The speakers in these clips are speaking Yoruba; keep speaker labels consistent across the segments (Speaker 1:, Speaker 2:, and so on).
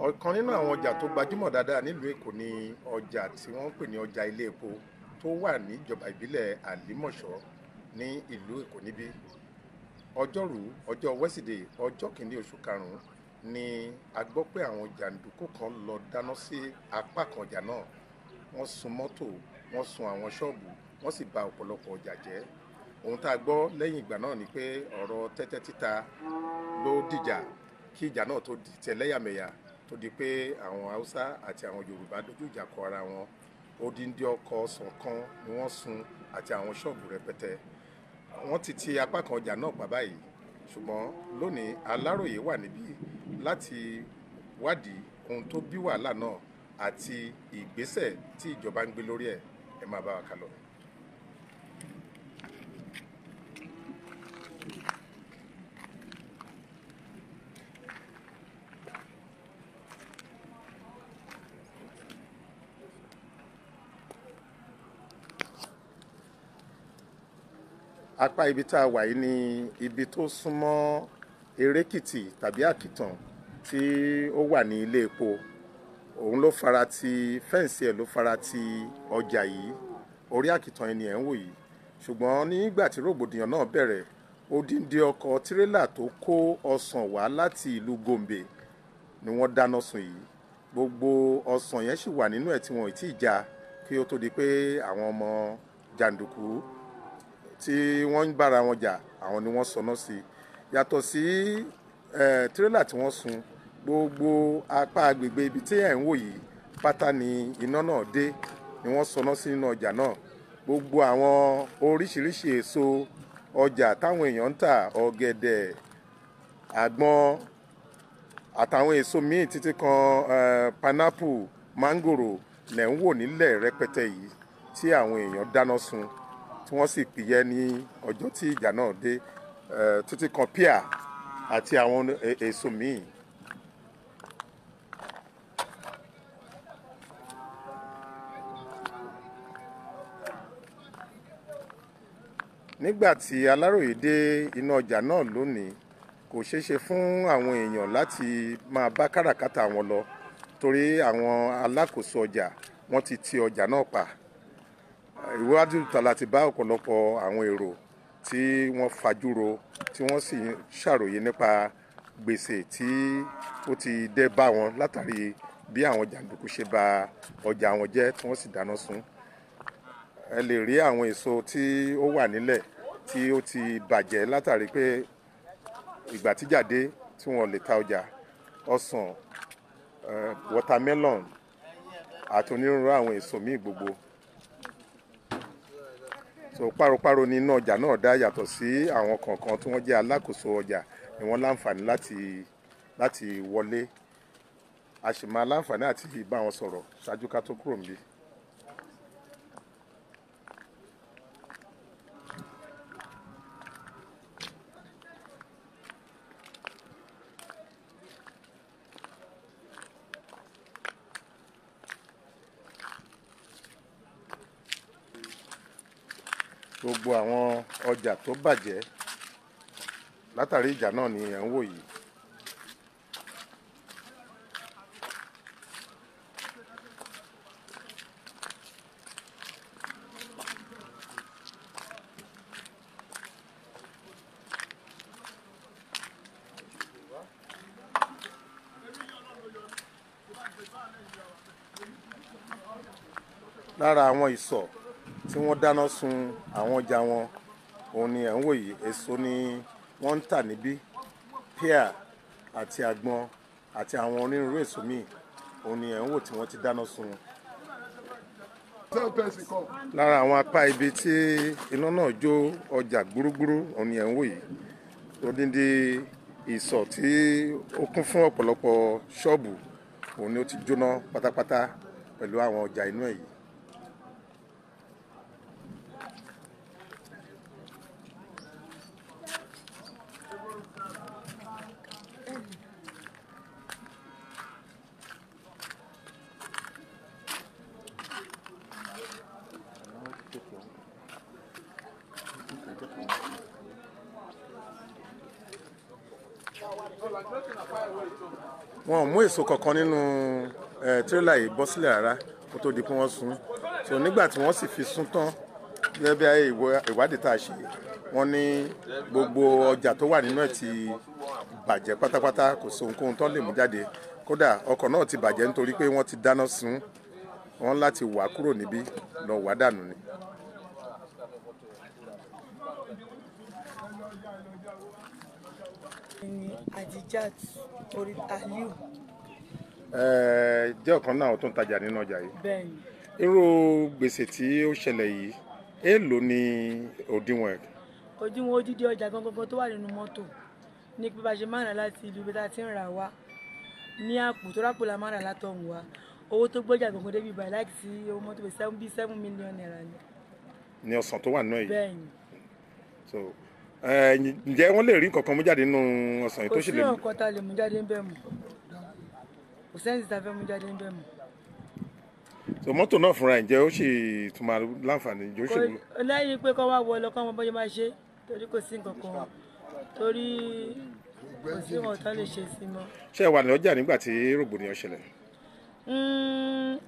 Speaker 1: Ọ̀kan nínú àwọn ọjà tó gbajúmọ̀ dáadáa nílùú Èkó ni ọjà tí wọ́n ń pè ní ọjà ilé epo tó wà níjọba ìbílẹ̀ Àlímọ̀ṣọ́ ní ìlú Èkó níbí. Ọjọ́rú ọjọ́ wẹ́sídẹ̀ẹ́ ọjọ́ kìíní oṣù karùn-ún ni a gbọ́ pé àwọn jàǹdùkú kan lọ dáná sí apá kan ọjà náà. Wọ́n sun mọ́tò, wọ́n sun àwọn ṣọ́ọ̀bù, wọ́n sì ba ọ̀pọ̀lọpọ̀ ọjà jẹ́. Ohun tá a gbọ́ lẹ́yìn ìgbà náà ni pé ọ̀rọ̀ tẹ́tẹ́ títa ló dìjà kí ìjà náà tó di ti ẹlẹ́yàmẹ̀yà, tó di pé àwọn Haúsá àti àwọn Yorùbá dojú ìjà kọ ara wọn. Odindi ọkọ̀ ọsàn kan ni wọ́n sun àti àwọn ṣọ́ọ̀bù rẹpẹtẹ. Wọ́n ti apá kan ọjà náà pa báyìí, ṣùgbọ́n lónìí Aláròyé wà níbí láti wádìí ohun tó bí wàhálà náà àti ìgbésẹ̀ tí ìjọba ń gbé lórí ẹ̀. Ẹ máa bá wa kálọ. Apá ibi tá a wà yìí ni ibi tó súnmọ́ Erékìtì tàbí Àkìtàn tí ó wà ní ilé epo. Òun ló fara ti fẹ́ǹsì ẹ̀ ló fara ti ọjà yìí. Orí Àkìtàn ẹni ẹ̀ ń wò yìí. Ṣùgbọ́n nígbà tí rògbòdìyàn náà bẹ̀rẹ̀, odindi ọkọ̀ tirẹ́là tó kó ọsàn wá láti ìlú Gombe ni wọ́n dáná sun yìí. Gbogbo ọsàn yẹn sì wà nínú ẹ̀ tí wọn ò tí ì já kí ó tó di pé àwọn ọmọ jàǹdùkú tí wọ́n ń bára wọn jà, àwọn ni wọ́n sọná sí. Yàtọ̀ sí tirẹ́là tí wọ́n sun, gbogbo apá agbègbè ibi tí ẹ̀ ń wò yìí pátá ni iná náà dé, ni wọ́n sọná sí nínú ọjà náà. Gbogbo àwọn oríṣiríṣi èso ọjà táwọn èèyàn ń tà, ọ̀gẹ̀dẹ̀, àgbọn àtàwọn èso míì títí kan pineapple, mángòrò lẹ̀ ń wò nílẹ̀ rẹpẹtẹ yìí tí àwọn èèyàn dáná sun tí wọ́n sì pìyẹ́ ní ọjọ́ tí ìjà náà dé, títí kan píà àti àwọn èso míì. Nígbà tí Aláròyé dé inú ọjà náà lónìí, kò ṣeé ṣe fún àwọn èèyàn láti máa bá káràkátà wọn lọ torí àwọn alákòóso ọjà wọ́n ti ọjà náà pa. Iwájú ìta láti bá ọ̀pọ̀lọpọ̀ àwọn èrò tí wọ́n fajúro tí wọ́n sì ṣàròyé nípa gbèsè tí ó ti dé bá wọn látàrí bí àwọn jàǹdùkú ṣe ba ọjà wọn jẹ́ tí wọ́n sì dáná sun. Ẹ lè rí àwọn èso tí ó wà nílẹ̀ tí ó ti bàjẹ́ látàrí pé ìgbà tíjà dé tí wọ́n lè ta ọjà. Ọsàn, watermelon àti onírúurú àwọn èso míì gbogbo. So páropáro ní iná ọjà náà dá, yàtọ̀ sí àwọn kọ̀ọ̀kan tí wọ́n jẹ́ alákòóso ọjà ni wọ́n láǹfààní láti wọlé. A sì máa láǹfààní àti bá wọn sọ̀rọ̀ ṣáájú ká tó kúrò níbí. Gbogbo àwọn ọjà tó bàjẹ́ látàrí ìjà náà ni ẹ̀ ń wò yìí. Lára àwọn ìsọ̀ tí wọ́n dáná sun àwọn ọjà wọn, òun ni ẹ̀ ń wò yìí. Èso ni wọ́n ń tà níbí, píà àti àgbọn àti àwọn onírúurú èso míì, òun ni ẹ̀ ń wò tí wọ́n ti dáná sun. Lára àwọn apá ibi tí iná náà jó ọjà gbúrúgbúrú, òun ni ẹ̀ ń wò yìí. Odindi ìsọ̀ tí ó kún fún ọ̀pọ̀lọpọ̀ ṣọ́ọ̀bù, òun ni ó ti jóná pátápátá pẹ̀lú àwọn ọjà inú ẹ̀ yìí. wọn ò mú èso kankan nínú tírélà yìí bọ́ sílẹ̀ rárá kó tó di pé wọ́n sun. So nígbà tí wọ́n sì fi sun tán gẹ́gẹ́ bí ìwádìí tá a ṣe wọ́n ní gbogbo ọjà tó wà nínú ẹ̀ ti bàjẹ́ pátápátá, kò sí ohunkóhun tó lè mú jáde. Kódà ọkọ̀ náà ti bàjẹ́ nítorí pé wọ́n ti dáná sun, wọ́n láti wà kúrò níbí lọ wà dànù ni.
Speaker 2: Adijat orí Aliu.
Speaker 1: Jẹ́ ọ̀kan náà tó ń tajà nínú ọjà yìí.
Speaker 2: Bẹ́ẹ̀ni.
Speaker 1: Irú gbèsè tí ó ṣẹlẹ̀ yìí èèlò ni òdiwọ̀n ẹ̀?
Speaker 2: Òdiwọ̀n odidi ọjà gangan tó wà nínú mọ́tò ní pé bá ṣe máa rà láti ìlú bí tá a ti ń rà wá ní àpò tó rápò la máa rà látọ̀hún wa. Owó tó gbọ́jà gangan débi báyìí láti sí owó mọ́tò bí 7 million naira ni.
Speaker 1: Ní ọ̀sán tó wà náà yìí?
Speaker 2: Bẹ́ẹ̀ni.
Speaker 1: So ǹjẹ́ wọ́n lè rí nǹkan kan mú jáde nínú ọ̀sán yìí tó ṣe lè mú?
Speaker 2: Kò sí nǹkan tá a lè mú jáde ń bẹ̀ mọ́. Kò sẹ́ni tá a fẹ́ mú jáde ń bẹ̀ mọ́.
Speaker 1: So mọ́tò náà fúnra ẹ̀ ǹjẹ́ ó sì tún máa láǹfààní ìjọ òṣèlú?
Speaker 2: Lẹ́yìn pé kọ́ wá wọ lọ kọ́ wọn bọ́jú máa ṣe torí kò sí nǹkan kan torí kò sí nǹkan tó lè ṣe sí mọ́.
Speaker 1: Ṣé ẹ wà ní ọjà nígbà tí rògbòdìyàn ṣẹlẹ̀?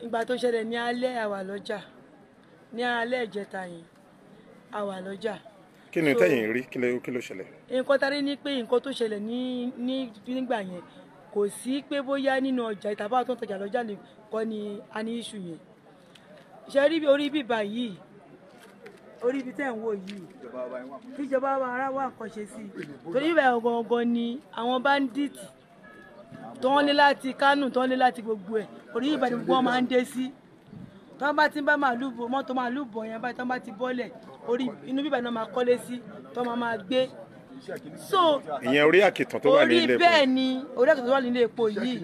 Speaker 2: Ìgbà tó ṣẹlẹ̀ ní alẹ́ a wà lọ́jà, ní alẹ́ ìjẹta yẹn a wà lọ́jà.
Speaker 1: Kí ni tẹ́yìn rí? Kí ló ṣẹlẹ̀?
Speaker 2: Nǹkan tá a rí ni pé nǹkan tó ṣẹlẹ̀ nígbà yẹn kò sí pé bóyá nínú ọjà ìtàbá tó ń tajà lọ́jà nìkan ni a ní iṣu yẹn. Ṣé rí orí bíbà yìí, orí ibi tẹ́ ń wò yìí, kíjọba wa ara wà nǹkan ṣe sí i. Torí bíbà gangan ni àwọn báńdíìtì tó ń lé láti Kánò tó ń lé láti gbogbo ẹ̀, orí bíbà ni gbogbo wọn máa ń dé sí. Tí wọ́n bá ti ń bá mọ́tò màálù bọ̀ yẹn báyìí tí wọ́n bá ti bọ́lẹ̀, orí inú bíbà náà máa kọ́lé sí tí wọ́n máa gbé. So
Speaker 1: ìyẹn orí àkìtàn tó wà ní ilé epo.
Speaker 2: orí bẹ́ẹ̀ ni orí àkìtàn tó wà ní ilé epo yìí.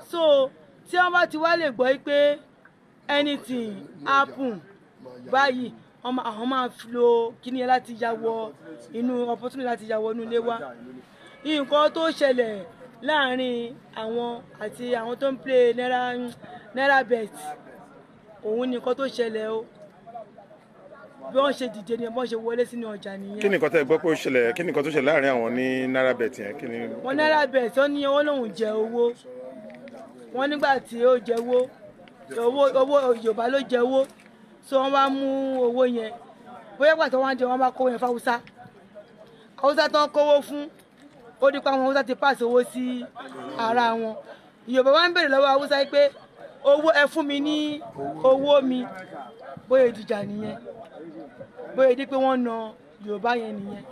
Speaker 2: So tí wọ́n bá ti wá lè gbọ́ pé anything happen báyìí àwọn máa lo kíní yẹn láti ya wọ inú opportunity láti ya wọ inú ilé wa. Nǹkan tó ṣẹlẹ̀ láàrin àwọn àti àwọn tó ń play naira bet òun ni nǹkan tó ṣẹlẹ̀ o. Bí wọ́n ṣe dìde ni wọ́n ṣe wọlé sínú ọjà nìyẹn.
Speaker 1: Kí ni nǹkan tẹ́ gbọ́ pé ó ṣẹlẹ̀? Kí ni nǹkan tó ṣẹlẹ̀ láàrin àwọn ní naira bet yẹn? Kí ni?
Speaker 2: Wọ́n naira bet wọ́n ní owó lòun jẹ owó. Wọ́n nígbà tí ó jẹ owó Yorùbá ló jẹ owó, so wọ́n wá mú owó yẹn bóyá pàtó wọ́n jẹ wọ́n bá kó yẹn fún Haúsá tó ń kówó fún ó dípa àwọn Haúsá ti pàṣẹ owó sí ara wọn. Yorùbá wá ń bèrè lọ́wọ́ Haúsá pé owó ẹ fún mi ní owó mi, bóyá ìdìjà nìyẹn, bóyá ìdí pé wọ́n na Yorùbá yẹn nìyẹn.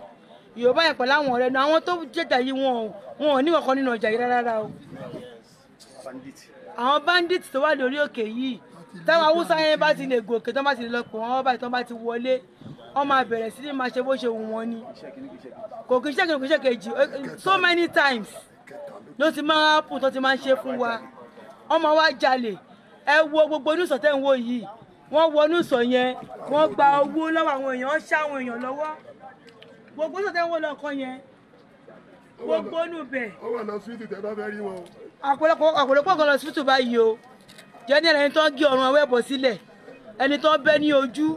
Speaker 2: Yorùbá yẹn pẹ̀lú àwọn ọ̀rẹ́ náà àwọn tó jẹjà yìí wọn ò ní kankan nínú ọjà yìí rárá o. Àwọn bandit tó wà lórí òkè yìí táwọn Haúsá yẹn bá ti lè gòkè tó bá ti lè lọ pọ̀ wọ́n báyìí tó bá ti wọlé wọ́n máa bẹ̀rẹ̀ sí ní máa ṣe bó ṣe wù wọ́n ni. Kò kí iṣẹ́ kejì so many times ló ti máa pù tó ti máa ń ṣe fún wa. Wọ́n máa wá jalè. Ẹ wo gbogbo onúsọ̀ tẹ́ ń wò yìí, wọ́n wọ onúsọ̀ yẹn wọ́n gba owó lọ́wọ́ àwọn èèyàn, wọ́n ṣá àwọn èèyàn lọ́wọ́. Gbogbo onúsọ̀ tẹ́ ń wò lọ́kàn yẹn gbogbo onú bẹ̀.
Speaker 3: Ó wà lọ síìtì tẹ́ bá fẹ́ rí wọn.
Speaker 2: Àpòlọpọ̀ kan lọ síìtì báyìí o. Jẹ́ ní ẹni tó ń gé ọrùn àwọn ẹ̀bọ̀ sílẹ̀, ẹni tó ń bẹ́ ní ojú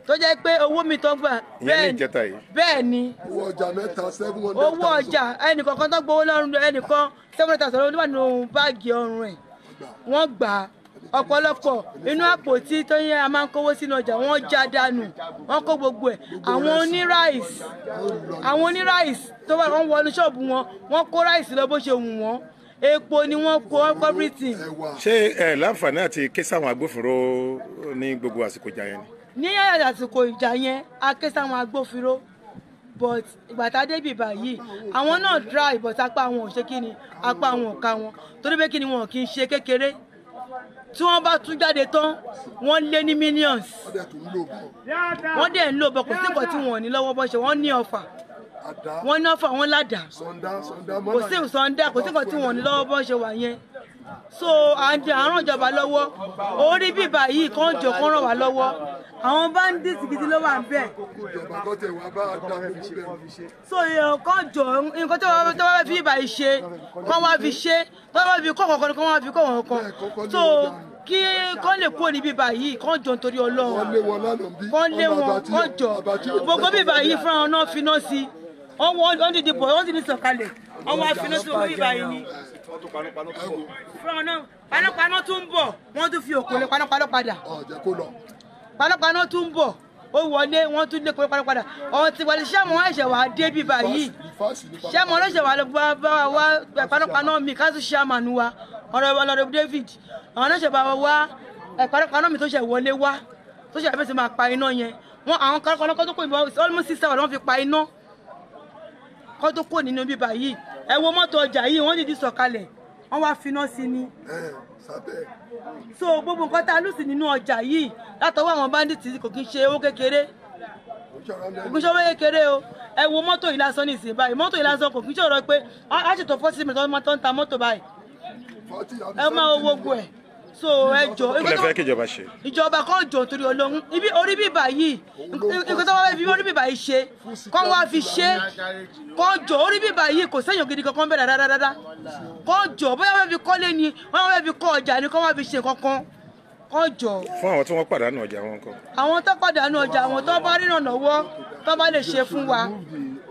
Speaker 2: tó jẹ́ pé owó mi tó gbà bẹ́ẹ̀ ni.
Speaker 3: Owó ọjà mẹ́ta 700,000.
Speaker 2: Owó ọjà ẹnìkọ̀ọ̀kan tó gbowó lọ́rùn ẹnìkan 700,000 ló wà nínú báàgì ọrùn ẹ̀. Wọ́n gbà á ọ̀pọ̀lọpọ̀ inú àpótí tó yẹ a máa ń kówó sínú ọjà wọ́n já dànù, wọ́n kó gbogbo ẹ̀. Àwọn oníráìsì tó wà wọ́n wọnú ṣọ́ọ̀bù wọn, wọ́n kó ráìsì lọ bó ṣe wù wọ́n. Epo ni wọ́n kó everything.
Speaker 1: Ṣé ẹ láǹfààní àti ké sáwọn agbófinró ní gbogbo àsìkò ìjà yẹn ni?
Speaker 2: Ní àsìkò ìjà yẹn a ké sáwọn agbófinró but ìgbà tá a débi báyìí àwọn náà dry but apá àwọn ò ṣe kí ni apá àwọn ò ká wọn torí pé kí ni wọn kì í ṣe kékeré tí wọ́n bá tún jáde tán wọ́n lé ní millions. Wọ́n dẹ̀ ń lò bọ̀ kò sí nǹkan tí wọ́n ò ní lọ́wọ́ bọ́ ṣe wọ́n ní ọfà. Wọ́n ní ọfà wọ́n ládàá kò sí sọ̀ndà kò sí nǹkan tí wọ́n ní lọ́wọ́ bọ́ ṣe wà yẹn. So àrùn ìjọba lọ́wọ́ orí bíbà yìí kan jọ kán ràn wá lọ́wọ́ àwọn bandits gidi ló wà ń bẹ̀. So kan jọ nǹkan tó wá fi bíbà yìí ṣe kán wá fi ṣe tó wá fi kọ́ kọ̀ọ̀kan kán wá fi kọ́ kọ̀ọ̀kan. So kí kán lè kúrò ní bíbà yìí kán jọ nítorí Ọlọ́run kán lé wọn kán jọ gbogbo bíbà yìí fúnra wọn náà finá sí wọ́n dìde bọ̀ wọ́n sì ní sọ̀kalẹ̀ wọ́n wá finá sí gbogbo bíbà yìí ni panápaná tún ń bọ̀ wọ́n tún fi òkò lé panápaná padà.
Speaker 3: Ọ̀jẹ̀ kó lọ.
Speaker 2: Panápaná tún ń bọ̀ ó wọlé wọ́n tún lé panápaná padà. Ọ̀hún ti wọlé ṣé àwọn ẹ̀ṣẹ̀ wà dé bí báyìí. Ṣé àwọn ọlọ́ṣẹ̀ wà lọ bá wa panápaná mi ká tún ṣe àmànú wa ọ̀rọ̀ David. Àwọn ọlọ́ṣẹ̀ bá wa panápaná mi tó ṣe wọlé wá tó ṣe àfẹ́sẹ̀ máa pa iná yẹn. Àwọn panápaná tó kó ìbọn almost 6 hours wọ́n fi pa iná. Kọ́ tó kó nínú bíbá yìí ẹ wo mọ́tò ọjà yìí wọ́n dìdí sọ̀kalẹ̀ wọ́n wá finá sí ni. So gbogbo nǹkan tá a lù sí nínú ọjà yìí látọwọ́ àwọn bandits kò kí ń ṣe owó kékeré kò kí ń ṣe owó kékeré o ẹ wo mọ́tò yìí lásán ní ìsìn báyìí mọ́tò yìí lásán kò kí ń ṣe ọ̀rọ̀ pé a ṣètò 40 minutes tó ń ta mọ́tò báyìí ẹ máa wo gbogbo ẹ̀. So ẹ jọ
Speaker 1: kí lẹ fẹ́ kí ìjọba ṣe.
Speaker 2: Ìjọba kan jọ torí Ọlọ́run ibi orí bíbà yìí nǹkan tó wá fi orí bíbà yìí ṣe kọ́ wá fi ṣe kọ́ jọ orí bíbà yìí kò sẹ́yìn gidi kankan bẹ̀rẹ̀ dáadáa kọ́ jọ bóyá wọ́n fi kọ́lé ni wọ́n fẹ́ fi kọ́ ọjà ni kọ́ wá fi ṣe kankan kọ́ jọ.
Speaker 1: Fún àwọn tí wọ́n pàdánù ọjà wọn kọ́.
Speaker 2: Àwọn tó pàdánù ọjà àwọn tó bá rìnà lọ́wọ́ tó bá lè ṣe fún wa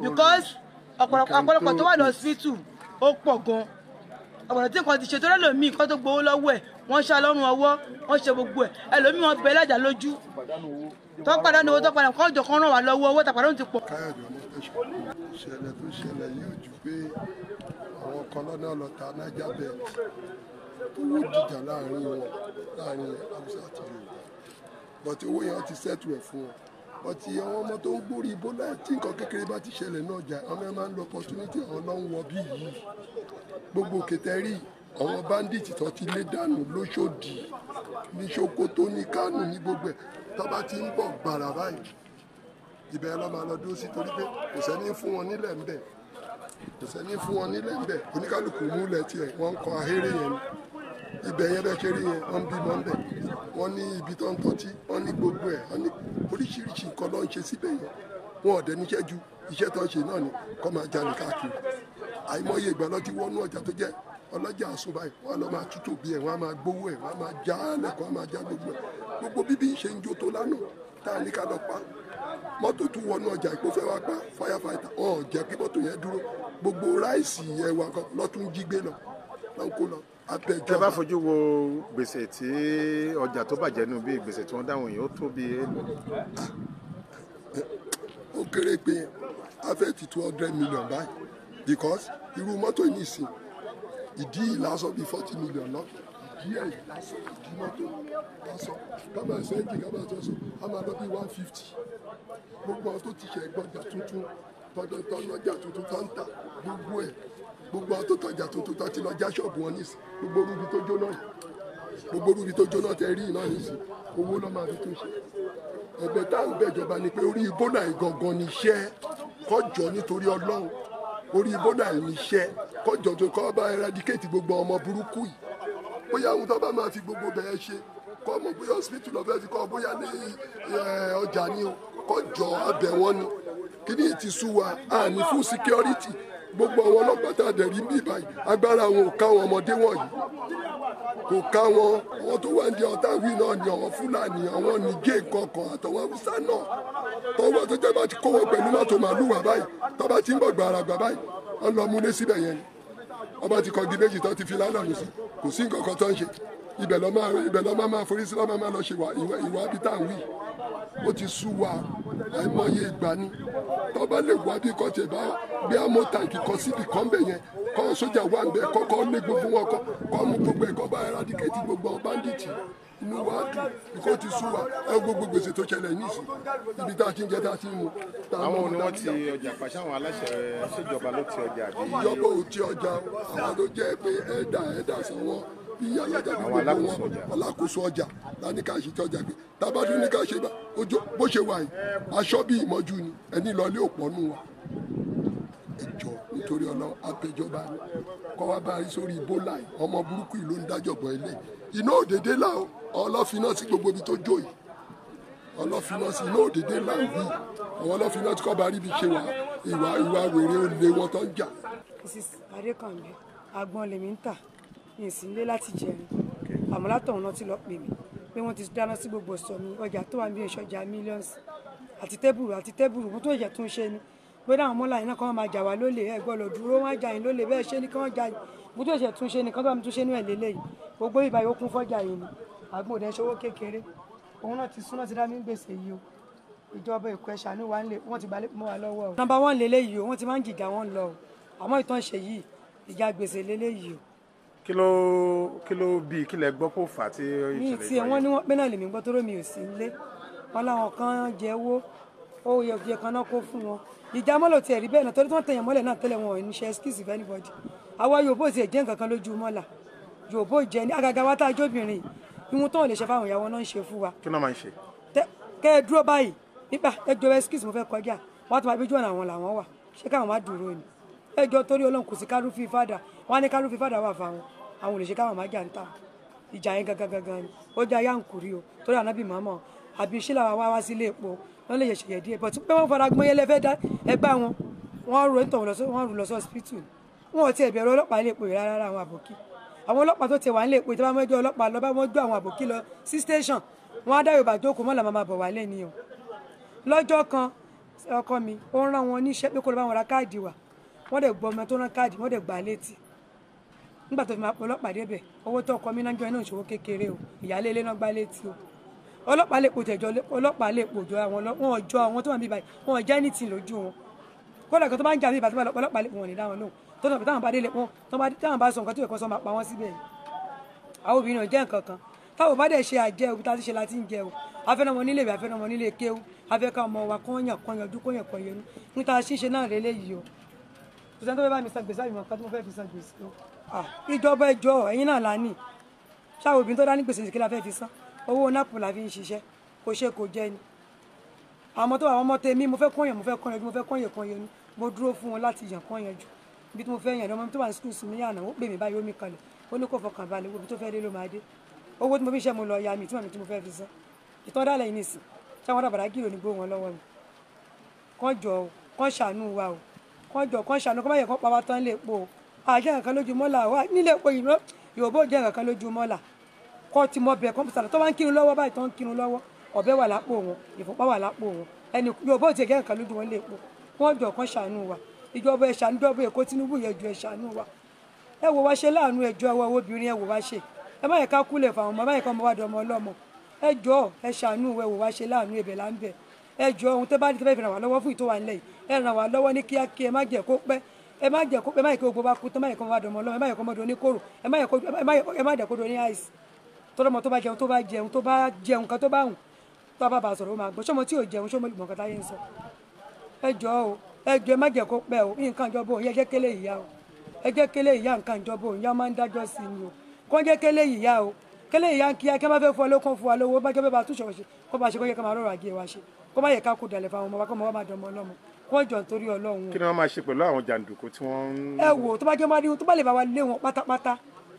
Speaker 2: because ọ̀pọ̀lọpọ̀ tó wà lọ hospital ó pọ̀ gan ọ̀pọ̀lọpọ̀ tí nǹkan ti ṣe tó lẹ́lòmíì nǹkan tó gbowó lọ́wọ́ ẹ̀ wọ́n ṣá lọ́rùn ọwọ́ wọ́n ṣe gbogbo ẹ̀ ẹlòmíì wọn bẹ lájà lójú tó pàdánù owó tó padà kọ́ ọjọ́ kan ràn wá lọ́wọ́ owó tàpádánù ti pọ̀.
Speaker 3: Káyọ̀dé ọmọ ìṣẹ̀lẹ̀ tó ṣẹlẹ̀ yóò ju pé àwọn kan lọ́nà ọlọ́ta nájà bẹ́ẹ̀ tó wó jíjà láàrin Haúsá àti Yorùbá bọ́tí owó yẹn ti sẹ́tù ẹ̀ fún wọn bọ́tí àwọn ọmọ tó ń gbórí Ebola tí nǹkan kékeré bá ti ṣẹlẹ̀ náà jà àwọn ẹ̀ máa ń lo opportunity àwọn lọ́ ń wọ bí yìí gbogbo kẹtẹ́rì àwọn bandits tó ti lé dànù lóṣòdì ní Sokoto ní Kánò ní gbogbo ẹ̀ tó bá ti ń bọ̀ gbàrà báyìí ibẹ̀ lọ́ máa lọ dúró sí torí pé kò sẹ́ni fún wọn nílẹ̀ ń bẹ̀ kò sẹ́ni fún wọn nílẹ̀ ń bẹ̀ oníkálukú múlẹ̀ tiẹ̀ wọ́n ń kọ ahéré yẹn ni ibẹ̀ yẹn bẹ́ẹ̀ ṣe rí yẹn wọ́n ń bímọ ń bẹ̀ wọ́n ní ibi tó ń tọ́tí wọ́n ní gbogbo ẹ̀ wọ́n ní oríṣiríṣi nǹkan ló ń ṣe síbẹ̀ yẹn wọn ò dẹ̀ níṣẹ́ ju iṣẹ́ tó ń ṣe náà ni kọ́ máa jalè káàkiri àìmọye ìgbà ló ti wọnú ọjà tó jẹ́ ọlọ́jà àsun báyìí wọ́n á lọ máa tútò bí ẹ̀ wọ́n á máa gbowó ẹ̀ wọ́n á máa já lẹ́kọ̀ọ́ wọ́n á máa já gbogbo ẹ̀ gbogbo bíbí ṣe ń jó tó lánàá tá a ní ká lọ pa mọ́tò tún wọnú ọjà ìpò fẹ́ wá pa firefighter ọ̀ jẹ́ kí mọ́tò yẹn dúró gbogbo ráìsì ẹ̀wà kan lọ́tún jí gbé lọ lọ́n kó lọ abẹ́jọba.
Speaker 1: Tẹ́ bá fojú wo gbèsè tí ọjà tó bàjẹ́ nù bí gbèsè tí wọ́n dáhùn yìí ó tó bí èlò.
Speaker 3: Ó kéré pé a fẹ́ ti 200 million báyìí because irú mọ́tò yìí nìsín ìdí ìlàsọ bíi 40 million lọ ìdí ẹ̀ ìlàsọ ìdí mọ́tò lásọ kábà sẹ́ńtì kábà sọ́sọ a máa lọ bíi 150 gbogbo àwọn tó ti ṣe gbọ́jà tuntun tọ́lọ́jà tuntun tó ń tà gbogbo ẹ̀ gbogbo àwọn tó tọ́jà tuntun tó ti lọ já ṣọ́ọ̀bù wọn nísìn gbogbo orúbi tó jóná yìí gbogbo orúbi tó jóná tẹ rí iná nísìn owó lọ́ máa fi tún ṣe ẹ̀bẹ̀ tá à ń bẹ̀jọba ni pé orí Ebola ìgangan ni iṣẹ́ kọjọ nítorí Ọlọ́run orí Ebola ní iṣẹ́ kọjọ tó kọ́ bá eradicate gbogbo ọmọ burúkú yìí bóyá ohun tó bá máa fi gbogbo bẹ̀rẹ̀ ṣe kọ́ ọmọ bóyá hospital lọ́fẹ́ fi kọ́ bóyá ní ọjà ni o kọjọ abẹ wọn ni kí ni ti sú wa àní fún security gbogbo àwọn ọlọ́pàá tá a dẹ̀ rí bí báyìí agbára wọn ò ká àwọn ọmọdé wọ̀nyí kò ká wọn tó wá ń di ọ̀tá wí náà ni àwọn Fúlàní àwọn nìgé kankan àtàwọn Haúsá náà tọwọ́ tó jẹ́ bá ti kó wọn pẹ̀lú mọ́tò màlúù wà báyìí tó bá ti ń bọ̀ gbàràgbà báyìí wọ́n lọ múlé síbẹ̀ yẹn ni ọba ti kọ́gi méjì tó ti fi lálẹ́ lọ sí kò sí nǹkan kan tó ń ṣe ibẹ̀ lọ́ máa forí sí lọ́ máa lọ ṣe ìwà bí tá à ń wí ó ti sú wa àìmọye ìgbà ni tó bá lè wá bí kò tẹ̀ bá gbé àmọ́ tàǹkì kan síbi kan bẹ̀ yẹn kọ́ sójà wà ń bẹ̀ kọ́kọ́ lé gbogbo wọn kọ́ mú gbogbo ẹ̀ kọ́ bá eradicate gbogbo báńdíìtì inú wa dùn ìkó ti sú wa ẹ gbogbo gbèsè tó ṣẹlẹ̀ nísìn ibi tá a ti ń jẹ tá a ti ń mu.
Speaker 1: àwọn ni wọ́n ti ọjà pàṣẹ àwọn aláṣẹ ṣèjọba ló ti ọjà àbí.
Speaker 3: ìjọba ò ti ọjà àwọn ló jẹ́ pé ẹ̀dà sanwó bí alájà bí gbogbo wọn alákòóso ọjà lání ká ṣe tọjà gbé tábàdún ní ká ṣe bó ṣe wà yìí aṣọ bí ìmọ̀jú ni ẹni lọlé òpó nù wa ẹjọ́ nítorí Ọlọ́run abẹjọba ni kọ́ wa bá rí sórí Ebola yìí ọmọ burúkú yìí ló ń dájọ̀bọ̀ ilé iná òdèdè là ó ọlọ́finà sí gbogbo ibi tó jó yìí ọlọ́finà sí iná òdèdè là ń wí àwọn ọlọ́finà tí kò bá rí ibi ṣe wà ìwà wèrè olè wọn tó ń jà.
Speaker 4: Mrs. Adékànbí agbọn lèmi ń tà ìsìnlé láti jẹrin àmọ́ látọ̀hún náà ti lọ pè mí pé wọ́n ti dáná sí gbogbo ọ̀sọ̀ mi ọjà tó wà ní ìṣọjà mílíọ̀nsì àti tẹ́bùrù mo tó ìjà tó ń ṣe ni pé dáhùn mọ́lá yìí náà kọ́ máa jà wá lólè ẹ̀ gbọ́dọ̀ dúró wọ́n á jà yín lólè bẹ́ẹ̀ ṣe ni kí wọ́n jà yín mo tó ṣe túnṣe nìkan tó bá mi túnṣe ní ẹ̀lẹ́lẹ́ yìí gbogbo ìbá yóò kún fọ́jà yìí ni àgbọn òde ṣòwò kékeré òun náà ti súná ti dá mi ń gbèsè yìí o ìjọba Èkó ẹ̀ ṣàánú wa nílé wọ́n ti gbalẹ̀ mọ́ wa lọ́wọ́ o. nọ́mbà 1 lélẹ́ yìí o wọ́n ti máa ń jìjà wọn lọ o àmọ́ ìtàn ṣe yìí ìjà gbèsè lélẹ́ yìí o.
Speaker 1: kí ló bí kí lẹ gbọ́ kó fà á tí
Speaker 4: ní ti ẹ̀ wọ́n ní wọ́n pé náà lèmi gbọ́ tóró mi ò sí nílé wọn láwọn kan jẹ owó ó yẹ kan náà kó fún wọn ìjà mọ́lò tiẹ̀ rí bẹ́ẹ̀ náà torí tí wọ́n tẹ̀yàn mọ́lẹ̀ náà tẹ́lẹ̀ wọn ò ní ṣe excuse for anybody àwa Yorùbá ti ẹ̀ jẹ́ nǹkan kan lójú mọ́là Yorùbá jẹ́ ní àgàgà wa tá a jóbìnrin ìhun tó ń lè ṣe fáwọn ìyàwó náà ń ṣe fún wa.
Speaker 1: kí náà máa ń ṣe.
Speaker 4: kẹ́ ẹ dúró báyìí nígbà ẹjọ́ excuse mo fẹ́ kọjá wọ́n á tún máa bíjú ọ̀nà àwọn làwọn wà ṣé káwọn má dúró ni ẹjọ́ torí Ọlọ́run kò sí kárúfì fàdà wọ́n á ní kárúfì fàdà wà fáwọn àwọn ò lè ṣe káwọn má jà ń tà ìjà yẹn gangan ni ó jẹ́ ayá ń kúrí o torí ànábì mọ́mọ́ àbí ṣílà wa wá sílé epo wọ́n lè ṣẹ̀yẹ̀ díẹ̀ bọ̀ tí pé wọ́n fara gbọ́n yẹn lẹ́fẹ́ dá ẹgbẹ́ wọn wọ́n rò ń tọ̀ wọ́n rù lọ sí hospital wọn ò tiẹ̀ bẹ̀rù ọlọ́pàá ilé epo yìí rárá àwọn àbòkí àwọn ọlọ́pàá tó ti wà nílé epo ìjọba mọ́jọ́ ọlọ́pàá lọ bá wọn gbé àwọn àbòkí lọ sí station wọn á dá Yorùbá jókòó mọ́lá máa bọ̀ wálé ni o lọ́jọ́ kan ọkọ mi ó rán wọn níṣẹ́ pé kó lọ bá wọn ra káàdì wà wọ́n dẹ̀ gbọ́ ọmọ tó rán káàdì wọ́n dẹ̀ gbà á létí nígbà tó fi máa pọ̀ ọlọ́pàá débẹ̀ owó tó ọkọ mi náà jọ iná ìṣòwò kékeré o ìyáálé ilé náà gbá létí o ọlọ́pàá lè pòjọ ọlọ́pàá lè pòjọ wọn ọjọ́ àwọn tó wà níbàyí wọn jẹ́ ní tì lójú wọn kódà kan tó bá ń jà níbàyí ọlọ́pàá lè pò wọn ní dáwọn lóhùn tó náà táwọn bá délé wọn táwọn bá sọ nǹkan tó yẹ kó sọ máa pa wọn síbẹ̀ àwọn obìnrin ò jẹ́ nǹkan kan táwọn bá dẹ̀ ṣe àjẹ́ òbí tá a ti ṣe láti ń jẹ o afẹ́nà wọn nílé ìwé afẹ́nà wọn nílé kéwú afẹ́ká ọmọ wa kọ́nyàn kọ́nyànjú kọ́nyàn kọ́nyẹnu níta ṣíṣe náà rélé yìí o kò sẹ́ni tó fẹ́ bá mi san gbèsè àbí mọ̀ kan tó mo fẹ́ fi san gbèsè o ìjọba ẹjọ́ ẹ̀yin náà la ní ṣáà obìnrin tó dá ní gbèsè kí la fẹ́ fi san owó nápò la fi ń ṣiṣẹ́ kò ṣe kò jẹ́ ni àwọn tó àwọn ọmọ tèmi mo fẹ́ kọ́nyàn mo dúró fún wọn láti yàn kọ́nyàn jù ibi tí mo fẹ́ yàn ọmọ tó wà ní skul sùn mí yànnà ó pè mí báyìí ó mi kalẹ̀ ó ní kò fọkàn balẹ̀ ibi tó fẹ́ dé ló máa dé owó tí mo fi ṣe mo lọ ya mi tí mo fẹ́ fi san ìtàn dálẹ̀ yìí nìsín ṣé àwọn dàbàdà gírò ní gbó wọn lọ́wọ́ mi kán jọ o kán ṣàánú wa o kán ṣàánú kán má yẹ kán pa wá tán lè po o àjẹ́ nǹkan lójú mọ́là wa nílé epo yìí Yorùbá jẹ́ nǹkan lójú mọ́là kọ́ ti mọ bẹ̀ kọ́mpútà tó bá ń kírun lọ́wọ́ báyìí tó ń kírun lọ́wọ́ ọ̀bẹ wà lápò wọn ìfúnpá wà lápò wọn ẹni Yorùbá ti jẹ́ nǹkan lójú wọn lè po wọ́n jọ kán ṣàánú wa ìjọba ẹ̀ ṣàánú ìjọba Èkó Tinubu yẹ ju ẹ̀ ṣàánú wa ẹ wò wá ṣe láàánú ẹjọ́ ẹwọ́ obìnrin ẹ wò wá ṣe ẹ má yẹ ká kúlẹ̀ fáwọn ọmọ báyìí kan ọmọ wa dọ̀ ọmọ ọlọ́mọ ẹ jọ ẹ ṣàánú ẹ wò wá ṣe láàánú ẹ̀bẹ̀ là ń bẹ̀ ẹ jọ ohun tó bá ní tó fẹ́ fi ràn wá lọ́wọ́ fún ìtò wa nílẹ̀ yìí ẹ ràn wá lọ́wọ́ ní kíákíá ẹ má jẹ́ kó pẹ́ ẹ má jẹ́ kó pẹ́ ẹ má yẹ kó gbogbo bá kú tó má yẹ kó wá dọ̀ ọmọ ọlọ́mọ ẹ má yẹ kó ọmọdé oníkóró ẹ má jẹ́ kó do ní àìsí tọ́lọ́mọ tó bá jẹun kan tó bá hùn tó bá bá sọ̀rọ̀ ó máa gbọ́ ṣọmọ tí ò jẹun ṣọmọ ìgbọ̀n kan táyé ń sọ ẹ jọ o ẹ jọ ẹ má jẹ́ kó pẹ́ o nǹkan ìjọba òun yẹ jẹ́ kélé ìyá o ẹ jẹ́ kélé ìyá nǹkan ìjọba òun yá máa ń dájọ́ sí ni o kọ́ jẹ́ kélé ìyá o kélé ìyá ń kíá kí wọ́n fẹ́ fún ọ lókun fún wa lówó bá jẹ́ bẹ́ẹ̀ bá túṣọ̀ ṣe kó bá ṣe kó yẹ ká máa rọrọ̀ ajé wa ṣe kó má yẹ ká kó dalẹ̀ fáwọn ọmọ wa kó mọ wá máa dọmọ ọlọ́mọ kó jọ nítorí Ọlọ́run.
Speaker 1: kí ni wọ́n máa ṣe pẹ̀lú àwọn jàǹdùkú tí wọ́n ń.
Speaker 4: ẹ wò tó bá jẹ́ máa rí wọn tó bá lè bá wa lé wọn pátápátá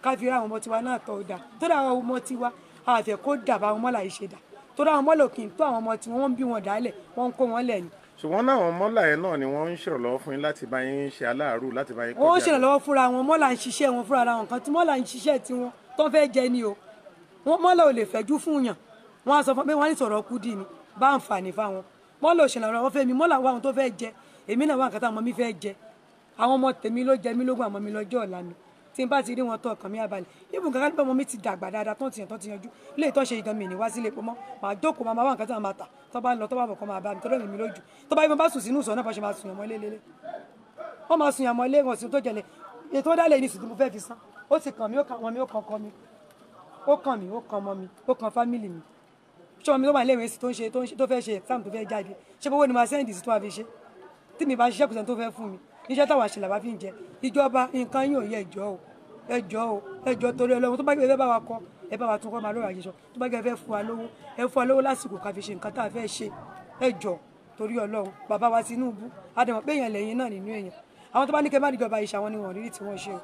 Speaker 4: ká fi ra àwọn ọmọ tiwa náà tọ́ da tó dá àwọn ọmọ tiwa àfẹ́ kó dà bá àwọn mọ́là yìí ṣe dà tó dá àwọn mọ́là òkè tó àwọn ọmọ tí wọ́n ń bí wọn dálẹ̀ wọ́n ń kó wọn lẹ̀ ni.
Speaker 1: ṣùgbọ́n náà àwọn mọ́là yẹn náà ni wọ́n ń ṣèrànlọ́wọ́ fún yín láti bá yín ṣe aláàrú láti bá yín kọjá.
Speaker 4: wọ́n ń ṣèrànlọ́wọ́ fúnra wọn mọ́là ń ṣiṣẹ́ wọn fúnra wọn kan tí mọ́là ń ṣiṣẹ́ tiwọn tó fẹ́ jẹ ni o mọ́là ò lè fẹ́jú fún yàn wọ́n á sọ fún pé wọ́n á ní sọ̀rọ̀ kúdì ni bá àǹfààní fáwọn mọ́là ò ṣèrànlọ́wọ́ fẹ́ mi mọ́là wà àwọn tó fẹ́ jẹ èmi náà wà nǹkan táwọn ọmọ mi fẹ́ jẹ àwọn ọmọ tèmi ló jẹ mí lógún àwọn ọmọ mi lọ́jọ́ ọ̀la mi tí n bá ti rí wọn tó ọkàn mi abalẹ̀ ibùn kankan nípa ọmọ mi ti dàgbà dáadáa tó ti yanjú ilé ìtọ́ ṣe ìdán mi ní wá sílé pọ̀ mọ́ màá jókòó máa wá nǹkan tí wọ́n máa tà tó bá ń lọ tó bá bọ̀ kọ́ máa bá mi tọ́lọ́ mi lójú tó bá yẹ bá sùn sínú ìsọ̀ náà bá ṣe máa sùn yànmọ́ lélẹ́lẹ́ wọ́n máa sùn yànmọ́ lé wọn sí tó jẹlẹ̀ ètò dálẹ̀ ní ìsìn tí mo fẹ́ fi san ó ti kàn mí ó kàn wọn mi ó kàn kọ́ mi ó kàn mí ó kàn ọmọ mi ó kàn fámìlì mi ṣé ọmọ mi tó wà léèwé sí tó fẹ́ ṣe exam tó fẹ́ jáde ṣé bówó ni máa sẹ́ǹdì sí tó wà fi ṣe tí mi bá ṣiṣẹ́ kùsẹ̀ tó fẹ́ fún mi iṣẹ́ táwọn àṣìlá bá fi ń jẹ ìjọba nǹkan yóò yẹ ẹjọ́ torí Ọlọ́run tó bá gbé ẹ bá wa kọ ẹ bá wa tún kọ́ máa lọ́rọ̀ àjẹsọ tó bá gbé ẹ fẹ́ fún wa lówó ẹ fún wa lówó lásìkò ká fi ṣe nǹkan tá a fẹ́ ṣe ẹjọ́ torí Ọlọ́run bàbá wa Tinubu àdèmọ̀ pé èèyàn lẹ́yìn náà nínú èèyàn àwọn tó bá ní kẹ́ má dìjọba ìṣà wọn ni wọ́n rírí tí wọ́n ṣe o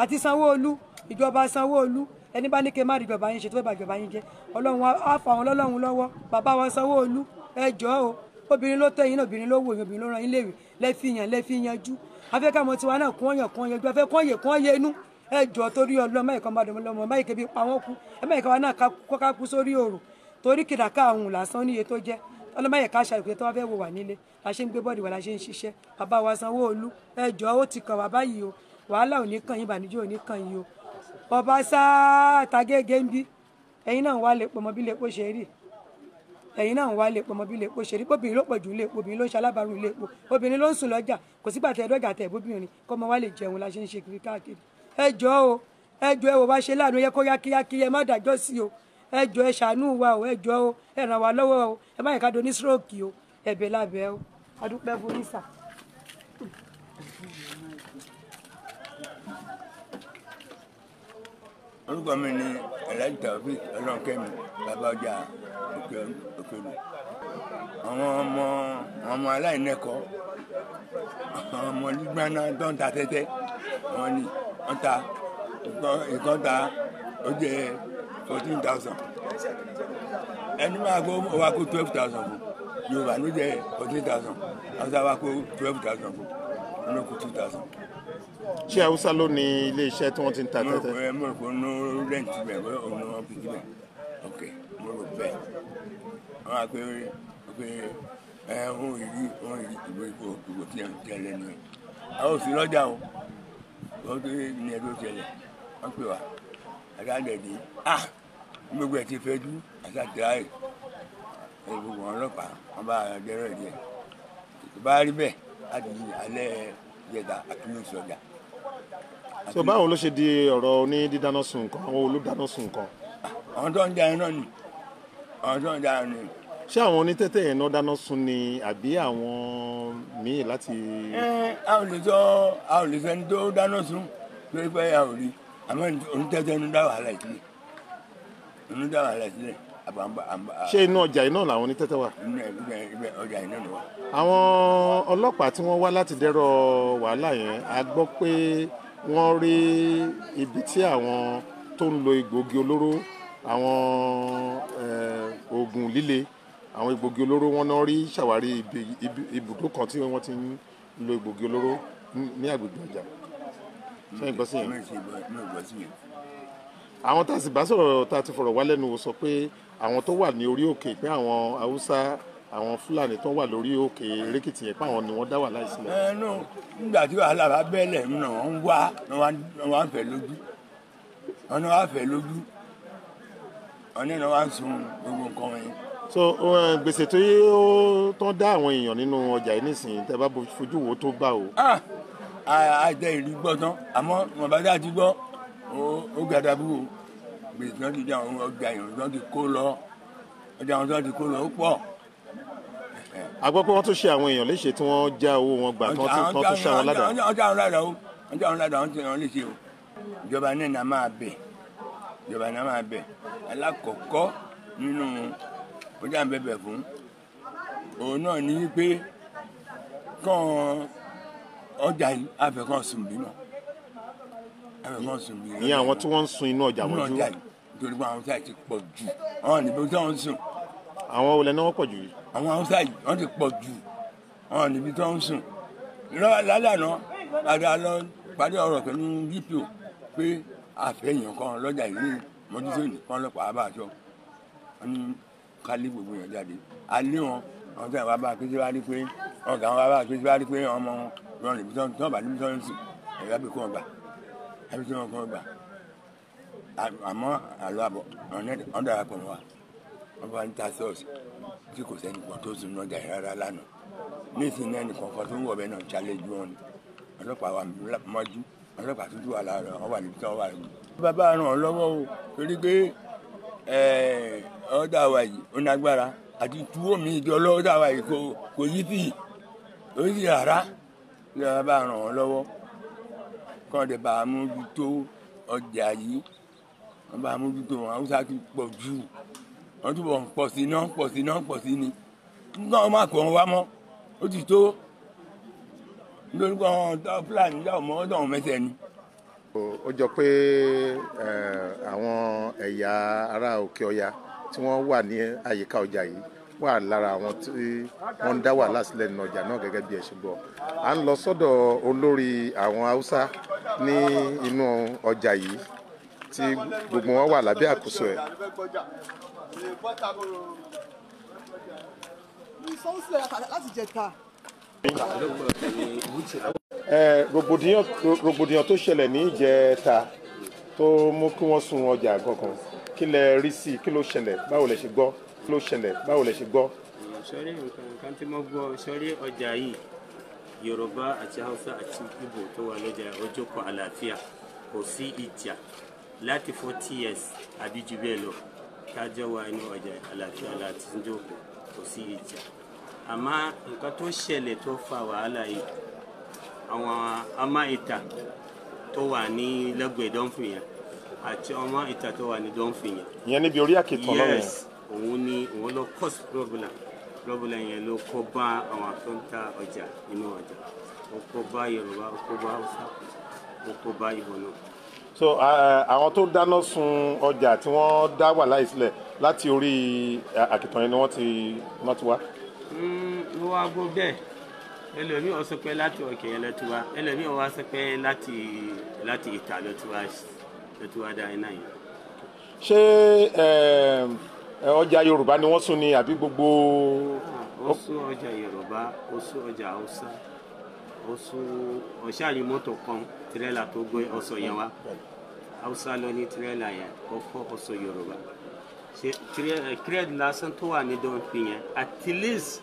Speaker 4: àti Sanwó-Olú ìjọba Sanwó-Olú ẹni bá ní kẹ́ má dìjọba yín ṣe tó bá ìjọba yín jẹ Ọlọ́run á fà wọn lọ́lọ́run lọ́wọ́ bàbá wa Sanwó-Olú ẹjọ́ o obìnrin ló tẹ̀yìn náà obìnrin ló wò yín obìnrin ló rán yín léèrè lẹ́fi yanjú afẹ́ká mọ tiwa náà kún ọyàn kún ọyànjú afẹ́ kún ọyẹ kún ọyẹ inú ẹjọ́ torí Ọlọ́run máyì kan bá dọmọ lọmọ máyì kẹbi pa wọn kú ẹ máyì kan wá náà ká kú sórí òrò torí kìdàká àwọn lásán níye tó jẹ ọlọmọyẹ ká ṣàlùkù tó wá fẹ́ wò wà nílé la ṣe ń gbé bọ́ọ̀dì wà la ṣe ń ṣiṣẹ́ bàbá wa Sanwó-Olú ẹjọ́ ó ti kàn wá báyìí o wàhálà ò ní kàn yín ìbànújẹ́ ò ní kàn yín o ọba sáà tagége ń bí ẹ̀yin náà wá lè pọmọ bí lè pọ̀ ṣe rí ẹ̀yin náà wá lè pọmọ bí lè pọ̀ ṣe rí obìnrin ló pọ̀ jù lè pọ̀ obìnrin ló ń ṣalábàárù lè pọ̀ obìnrin ló ń sùn lọ́jà kò sígbà tẹ ẹ̀dọ́gà tẹ̀ bóbìnrin kọ́mọ wá lè jẹun la ṣe ń ṣe kiri káàkiri ẹ jọ̀ọ́ o ẹ jọ̀ọ́ ẹ wò bá ṣe láàánú yẹ kó yá kíákí ẹ má dájọ́ sí o ẹ jọ̀ọ́ ẹ ṣàánú wa o ẹ jọ̀ọ́ o ẹ ràn wá lọ́wọ́ o ẹ má yẹ ká do ní stroke o ẹ̀bẹ̀ lábẹ́ o adúpẹ́ fún nísà.
Speaker 5: orúkọ mi ni Alhaji Taofeek Ọlọ́runkémi bàbá ọjà Òkèlú. àwọn ọmọ aláìnẹ́kọ̀ọ́ àwọn ọmọ nígbàna tó ń ta tẹ́tẹ́ wọn ni wọ́n ta ìkan ta ó jẹ́ 14,000 ẹni máa kó wá kó 12,000 fún Yorùbá ló jẹ́ 14,000 Haúsá wá kó 12,000 fún wọn ló kó 2,000.
Speaker 1: ṣé Haúsá ló ní ilé iṣẹ́ tí wọ́n ti ń ta tẹ́tẹ́?
Speaker 5: mo rò pé ní rẹ́ǹtì bẹ̀ bọ́ òun wọn fi síbẹ̀ ok mo rò bẹ́ẹ̀ wọ́n á pé ohun ìrí ìbò tí ẹ lẹ́nu ẹ̀ àwọn òsì lọ́jà o wọ́n tó ní ẹjọ́ ṣẹlẹ̀ wọ́n pè wá àdáàdẹ̀dì gbogbo ẹ̀ ti fẹ́ dú àtàtìráì gbogbo wọn ọlọ́pàá wọn bá jẹ́rọ̀ díẹ̀ tó bá rí bẹ́ẹ̀ láti alẹ́ ìjẹta àtúnyẹ̀ sọjà.
Speaker 1: so báwo ló ṣe di ọ̀rọ̀ oní dídáná sun nǹkan àwọn olùdáná sun nǹkan?
Speaker 5: àwọn tó ń jà yẹn náà ni àwọn tó ń jà yẹn ni.
Speaker 1: ṣé àwọn onítẹ́tẹ́ yẹn náà dáná sun ni àbí àwọn míì láti.
Speaker 5: a ò lè sọ ẹni tó dáná sun lórí pé a ò rí àmọ́ onítẹ́tẹ́ ń dá wàhálà ìsílẹ̀
Speaker 1: ṣé inú ọjà iná làwọn onítẹ́tẹ́ wà?
Speaker 5: ibẹ̀ ọjà iná ló wà.
Speaker 1: àwọn ọlọ́pàá tí wọ́n wá láti dẹ́rọ̀ wàhálà yẹn a gbọ́ pé wọ́n rí ibi tí àwọn tó ń lo egbògi olóró àwọn oògùn líle àwọn egbògi olóró wọn náà rí ṣàwárí ibùdó kan tí wọ́n ti ń lo egbògi olóró ní agbègbè ọjà. ṣé ìgbọ́ sí yẹn? àwọn tá a sì bá sọ̀rọ̀ tá a ti fọ̀rọ̀ wá lẹ́nu wò sọ pé àwọn tó wà ní orí òkè pé àwọn Haúsá àwọn Fúlàní tó wà lórí òkè Èrékìtì yẹn pé àwọn ni wọ́n dá wà láìsílẹ̀.
Speaker 5: nígbà tí wàhálà bá bẹ́ẹ̀lẹ̀ náà wọ́n ń wá wọ́n wá ń fẹ́ lójú wọ́n ní wọ́n á fẹ́ lójú wọ́n ní wọ́n wá ń sun gbogbo nǹkan wọn.
Speaker 1: so gbèsè tó tán dá àwọn èèyàn nínú ọjà yìí nísìnyí tẹ́ bá fojú wo tó bá o.
Speaker 5: àjẹ ìlú gbọ́ tán àmọ́ wọn bá dá ti gbọ́ ó gàdàbù gbèsè náà ti di àwọn ọjà èèyàn tó ti kó lọ ọjà àwọn tó ti kó lọ ó pọ̀.
Speaker 1: a gbọ́ pé wọ́n tún ṣe àwọn èèyàn léṣe tí wọ́n já owó wọn gbà tí wọ́n tún ṣe àwọn ládàá.
Speaker 5: ọjà àwọn ládàá o ọjà àwọn ládàá wọn ti ràn léṣe o ìjọba náà máa bẹ̀ alákọ̀ọ́kọ́ nínú ọjà ń bẹ̀bẹ̀ fún òun náà ní pé kàn ọjà yìí àfẹ́kàn sùn bímọ.
Speaker 1: ní àwọn tí wọ́n ń sun inú ọjà mọ́jú.
Speaker 5: nítorí pé àwọn Haúsá ti pọ̀ jù àwọn níbi tí wọ́n ń sùn.
Speaker 1: àwọn olè náà wọ́n pọ̀ jù.
Speaker 5: àwọn Haúsá yìí wọ́n ti pọ̀ jù àwọn níbi tí wọ́n ń sùn. lálàná padà lọ parí ọ̀rọ̀ pẹ̀lú DPO pé àfẹ́yìn kan lọ́jà yìí mọ́jútó nìkan lọ́pàá bá aṣọ wọn ní kálí gbogbo yẹn jáde alẹ́ wọn àwọn tí wọn bá pété wá rí pé wọn kà wọn bá pété wá rí pé ọmọ wọn níbi tí wọn bá níbi tí wọn ń sùn ẹ̀yà bí kò wọn gbà ẹbí tí wọn kọ́ gbà àmọ́ àlọ́ àbọ̀ wọn darapọ̀ mọ́ wa wọn bá ń ta ṣọ́ọ̀ṣì tí kò sẹ́ni kan tó sùn náà jàre rárá lánàá nísìnyí náà nìkan kan tó ń wọ̀ bẹ́ẹ̀ náà ṣàlejò wọn ni ọlọ́pàá wa mọ́jú ọlọ́pàá tó wà lára wọn wà níbi tí wọn wà lójú. bàbá ràn án lọ́wọ́ o torí pé ọ̀dà wa yìí ó nágbára àti túwó mi ìjọ ọlọ́dà wa yìí kò yí sí i rárá bàbá ràn án lọ́wọ́ kọ́ ọ̀dẹ̀ bá a mójútó ọjà yìí wọ́n bá a mójútó wọn Haúsá ti pọ̀ jù wọ́n túbọ̀ ń pọ̀ sí iná pọ̀ sí iná pọ̀ sí ni nígbà wọn máa kọ́ wọn wá mọ́ ó ti tó nítorí pé àwọn Fúlàní yà ọmọ ọdọ wọn mẹsẹ ni.
Speaker 1: ó jọ pé àwọn ẹ̀yà ará Òkè Ọya tí wọ́n wà ní àyíká ọjà yìí wà lára àwọn tí wọ́n ń dá wàhálà sílẹ̀ nínú ọjà náà gẹ́gẹ́ bí ẹ ṣe gbọ́. à ń lọ sọ́dọ̀ olórí àwọn Haúsá ní inú ọjà yìí tí gbogbo wọn wà lábẹ́ àkóso ẹ̀.
Speaker 6: láti jẹta.
Speaker 1: rògbòdìyàn tó ṣẹlẹ̀ ní ìjẹta tó mú kí wọ́n sun ọjà gangan kí lẹ rí sí kí ló ṣẹlẹ̀ báwo lẹ ṣe gbọ́
Speaker 6: sọ́rí nǹkan tí mo gbọ́ sọ́rí ọjà yìí Yorùbá àti Hausa àti Igbo tó wà lọ́jà ọjọ́ kan àlàáfíà kò sí ìjà láti 40 years àbí jù bẹ́ẹ̀ lọ tájọ́ wa inú ọjà àlàáfíà láti ń jókòó kò sí ìjà àmọ́ nǹkan tó ṣẹlẹ̀ tó fa wàhálà yìí àwọn ọmọ ìta tó wà ní lẹ́gbẹ̀ẹ́ dọ́nfìn yẹn àti ọmọ ìta tó wà ní dọ́nfìn yẹn.
Speaker 1: ìyẹn níbi orí àkìtàn náà yẹn.
Speaker 6: yes òun ló cause problem yẹn ló kó bá àwọn tó ń ta ọjà inú ọjà ó kó bá Yorùbá ó kó bá Hausa ó kó bá Igbo náà.
Speaker 1: so àwọn tó dáná sun ọjà tí wọ́n dá wàhálà yìí sílẹ̀ láti orí àkìtàn yẹn ni wọ́n ti wá.
Speaker 6: ó wá gbọ́ bẹ́ẹ̀ ẹlòmíì ó sọ pé láti òkè yẹn ló ti wá ẹlòmíì ó wá sọ pé láti ìta ló ti wá dá iná yẹn.
Speaker 1: ṣé ọjà Yorùbá ni wọ́n sún ni àbí gbogbo.
Speaker 6: ó sún ọjà Yorùbá ó sún ọjà Hausa ó sún ọ̀ṣàrí mọ́tò kan tirẹ́là tó gbé ọ̀sọ̀ yẹn wá Hausa ló ní tirẹ́là yẹn ó kọ́ ọ̀sọ̀ Yorùbá ṣe kírẹ́dì lásán tó wà ní dọ́nfin yẹn at least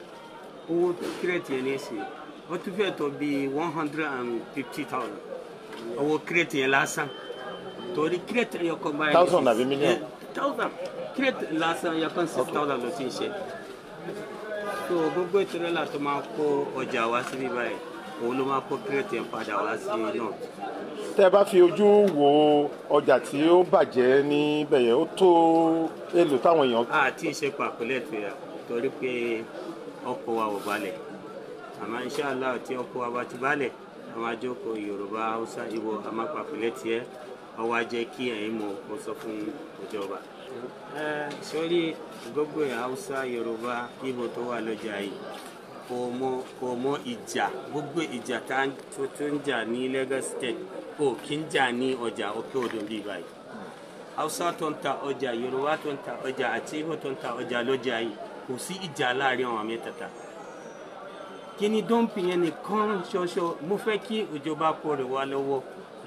Speaker 6: owó kírẹ́dì yẹn ní sí ó tún fẹ́ tó bí 150,000 owó kírẹ́dì yẹn lásán torí kírẹ́dì yẹn kọ́ báyìí.
Speaker 1: 1,000 àbí mílíọ̀nù.
Speaker 6: 1,000 kírẹ́dì lásán yẹn kàn 6,000 ló ti ń ṣe so gbogbo tirẹ́là tó máa kó ọjà wá síbí báyìí òun ló máa kó kírẹ́tì yẹn padà wá sí náà.
Speaker 1: tẹ́ ẹ bá fi ojú wo ọjà tí ó bàjẹ́ níbẹ̀ yẹn ó tó èlò táwọn èèyàn.
Speaker 6: àti ìṣepọ̀ àpẹẹlẹ tó yà torí pé ọkọ̀ wa ò balẹ̀ àmọ́ inṣàlá tí ọkọ̀ wa bá ti balẹ̀ àwọn àjọkọ̀ Yorùbá Hausa Igbo àmàpà àpẹẹlẹ tiẹ̀ ọwọ́ ajẹ́ kí ẹ̀yin mọ̀ kó sọ fún ìjọba. sọ́rí gbogbo Hausa Yorùbá Igbo tó wà lọ́jà yìí kò mọ ìjà gbogbo ìjà tó ń jà ní Lagos State kò kí ń jà ní ọjà Òkè Odò bíi báyìí. Hausa tó ń ta ọjà Yorùbá tó ń ta ọjà àti Igbo tó ń ta ọjà lọ́jà yìí kò sí ìjà láàrin àwọn mẹ́tẹ̀ẹ̀ta. kí ni dọ́ǹpì yẹn nìkan ṣoṣo mo fẹ́ kí ìjọba kó rẹ̀ wá lọ́wọ́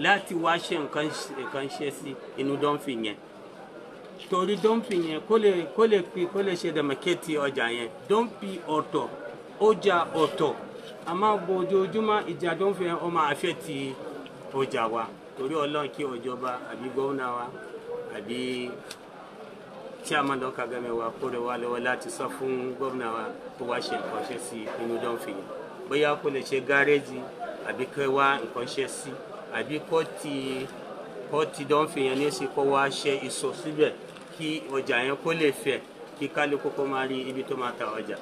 Speaker 6: láti wá ṣe nǹkan ṣe sí inú dọ́ǹpì yẹn torí dọ́ǹpì yẹn kó lè ṣe dẹ̀mẹ̀kẹ́tì ọjà yẹn dọ́ǹpì ọ̀tọ̀ ọjà ọ̀tọ̀ àmọ́ ojoojúmọ́ ìjà dọ́ǹpì yẹn ó máa fẹ́ ti ọjà wa torí Ọlọ́run kí ìjọba àbí gómìnà wa àbí chairman local government wa kó rẹ̀ wá lọ́wọ́ láti sọ fún gómìnà wa kó wá ṣe nǹkan ṣe sí inú dọ́ǹpì yẹn bóyá kó lè ṣe gáréèjì àbí kó wá nǹkan ṣe sí àbí kó ti dọ́ǹpì yẹn ní sí kó wá ṣe ìsọ̀ síbẹ̀ kí ọjà yẹn kó lè fẹ̀ kí kálukú kó máa rí ibi tó máa ta ọjà.